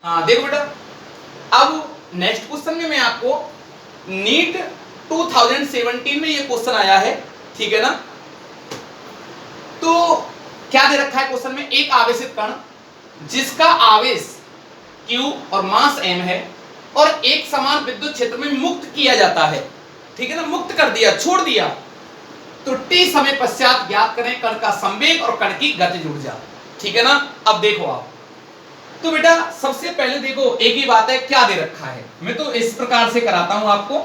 हाँ देखो बेटा, अब नेक्स्ट क्वेश्चन में मैं आपको नीट 2017 में ये क्वेश्चन आया है, ठीक है ना। तो क्या दे रखा है क्वेश्चन में, एक आवेशित कण जिसका आवेश Q और मास m है और एक समान विद्युत क्षेत्र में मुक्त किया जाता है, ठीक है ना, मुक्त कर दिया, छोड़ दिया, तो t समय पश्चात ज्ञात करें कण का संवेग और कण की गतिज ऊर्जा, ठीक है ना। अब देखो आप, तो बेटा सबसे पहले देखो एक ही बात है, क्या दे रखा है, मैं तो इस प्रकार से कराता हूं आपको।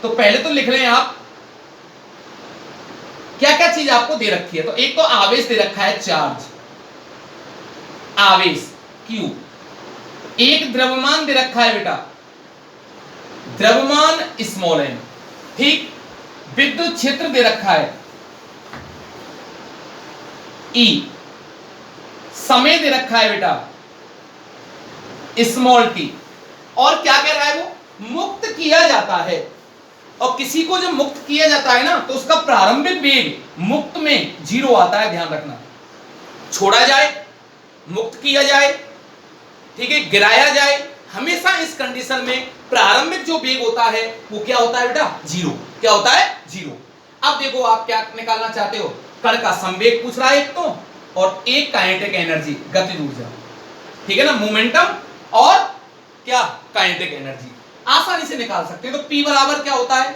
तो पहले तो लिख लें आप क्या क्या चीज आपको दे रखी है। तो एक तो आवेश दे रखा है, चार्ज, आवेश Q, एक द्रव्यमान दे रखा है बेटा, द्रव्यमान स्मॉल m, ठीक, विद्युत क्षेत्र दे रखा है E, समय दे रखा है बेटा स्मॉल t, और क्या कह रहा है वो, मुक्त किया जाता है। और किसी को जब मुक्त किया जाता है ना तो उसका प्रारंभिक वेग मुक्त में 0 आता है, ध्यान रखना। छोड़ा जाए, मुक्त किया जाए, ठीक है, गिराया जाए, हमेशा इस कंडीशन में प्रारंभिक जो वेग होता है वो क्या होता है बेटा, 0। क्या होता है, 0। अब देखो आप क्या निकालना चाहते हो, कण का संवेग पूछ रहा है एक तो, और एक काइनेटिक एनर्जी, गतिज ऊर्जा, ठीक है ना, मोमेंटम और क्या, काइनेटिक एनर्जी, आसानी से निकाल सकते हैं। तो P बराबर क्या होता है,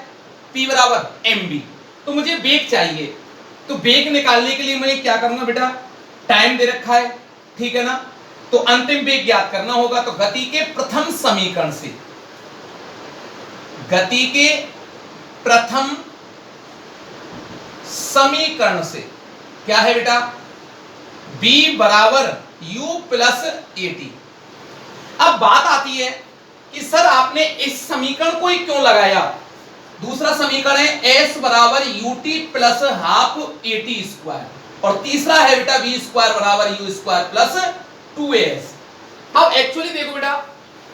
P बराबर mv। तो मुझे वेग चाहिए, तो वेग निकालने के लिए मैं क्या करूंगा बेटा, टाइम दे रखा है, ठीक है ना, तो अंतिम वेग ज्ञात करना होगा। तो गति के प्रथम समीकरण से, गति के प्रथम समीकरण से क्या है बेटा, B बराबर U प्लस AT। अब बात आती है कि सर आपने इस समीकरण को ही क्यों लगाया। दूसरा समीकरण है S बराबर UT plus half AT square, और तीसरा है बेटा V स्क्वायर बराबर U स्क्वायर प्लस 2AS। अब एक्चुअली देखो बेटा,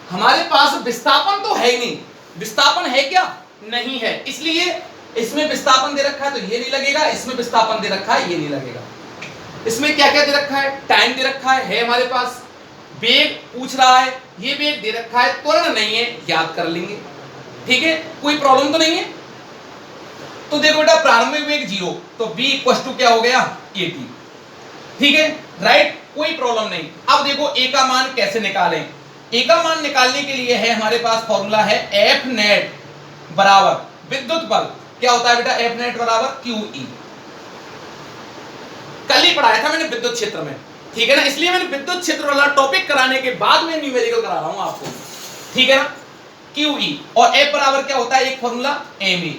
हमारे पास विस्थापन तो है ही नहीं, विस्थापन है क्या, नहीं है, इसलिए इसमें विस्थापन दे रखा है तो ये नहीं लगेगा, इसमें विस्थापन दे रखा है ये नहीं लगेगा। इसमें क्या क्या दे रखा है, टाइम दे रखा है हमारे पास, वेग पूछ रहा है, ये वेग दे रखा है, त्वरण नहीं है, याद कर लेंगे, ठीक है, कोई प्रॉब्लम तो नहीं है। तो देखो बेटा प्रारंभिक वेग 0, तो v इक्वल टू क्या हो गया, AT, ठीक है, राइट, कोई प्रॉब्लम नहीं। अब देखो a का मान कैसे निकालें, a का मान निकालने के लिए है हमारे पास फॉर्मूला है F नेट बराबर विद्युत बल, क्या होता है बेटा, F नेट बराबर QE, कल ही पढ़ाया था मैंने विद्युत क्षेत्र में, ठीक है ना, इसलिए मैंने विद्युत क्षेत्र वाला टॉपिक कराने के बाद में न्यूमेरिकल करा रहा हूं आपको, ठीक है ना। QE और F बराबर क्या होता है, एक फॉर्मूला ME,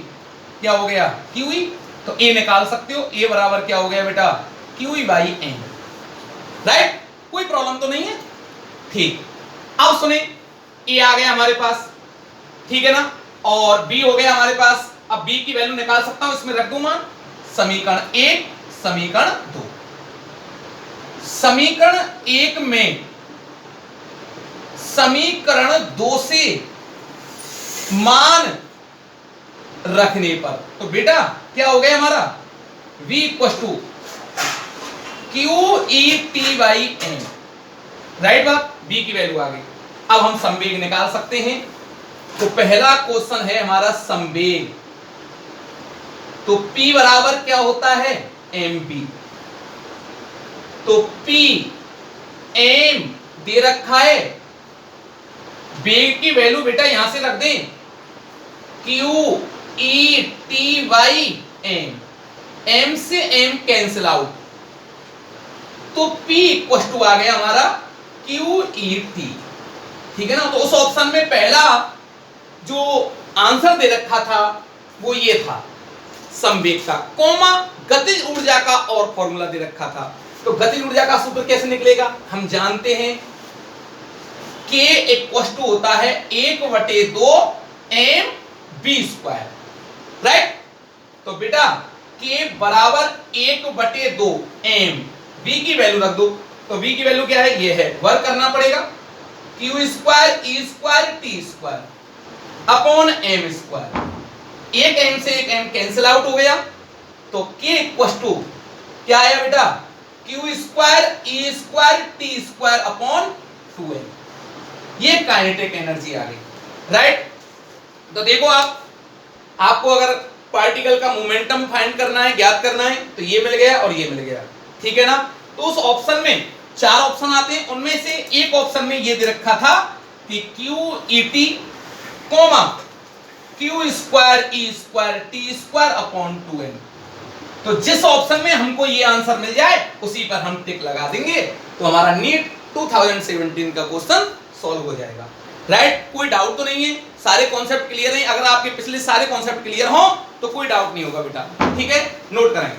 क्या हो गया QE, तो A निकाल सकते हो, A बराबर क्या हो गया बेटा, QE बाई M, राइट, कोई प्रॉब्लम तो नहीं है, ठीक। अब सुने, A आ गया हमारे पास, ठीक है ना, और B हो गया हमारे पास। अब B की वैल्यू निकाल सकता हूं, इसमें रख दूं मान, समीकरण 1 समीकरण 2, समीकरण 1 में समीकरण 2 से मान रखने पर, तो बेटा क्या हो गया हमारा, V equal to QET by M, right बात, B की वैल्यू आ गई। अब हम संवेग निकाल सकते हैं। तो पहला क्वेश्चन है हमारा संवेग, तो P बराबर क्या होता है, mp, तो P m दे रखा है, वेग की वैल्यू बेटा यहां से रख दें, QET बाई M, M से M कैंसिल आउट, तो P इक्वल टू आ गया हमारा QET, ठीक है ना। तो उस ऑप्शन में पहला जो आंसर दे रखा था वो ये था संवेग का, कोमा गतिज ऊर्जा का और फॉर्मूला दे रखा था। तो गतिज ऊर्जा का सूत्र कैसे निकलेगा, हम जानते हैं K इक्वल टू होता है 1/2 mv स्क्वायर, राइट। तो बेटा K बराबर 1/2 m, v की वैल्यू रख दो, तो v की वैल्यू क्या है, ये है, वर्क करना पड़ेगा, q square e square t square upon m square, एक m से एक m कैंसिल आउट हो गया, तो k इक्वल टू क्या आया बेटा, q square e square t square upon 2m, ये काइनेटिक एनर्जी आ गई, राइट। तो देखो आपको अगर पार्टिकल का मोमेंटम फाइंड करना है, ज्ञात करना है, तो ये मिल गया और ये मिल गया, ठीक है ना। तो उस ऑप्शन में 4 ऑप्शन आते हैं, उनमें से एक ऑप्शन में ये दे रखा था कि QET comma Q square E square T square upon 2n। तो जिस ऑप्शन में हमको ये आंसर मिल जाए उसी पर हम टिक लगा देंगे, तो हमारा नीट 2017 का क्वेश्चन सॉल्व हो जाएगा, राइट। कोई डाउट तो नहीं है, सारे कॉन्सेप्ट क्लियर हैं। अगर आपके पिछले सारे कॉन्सेप्ट क्लियर हो तो कोई डाउट नहीं होगा बेटा, ठीक है, नोट करें।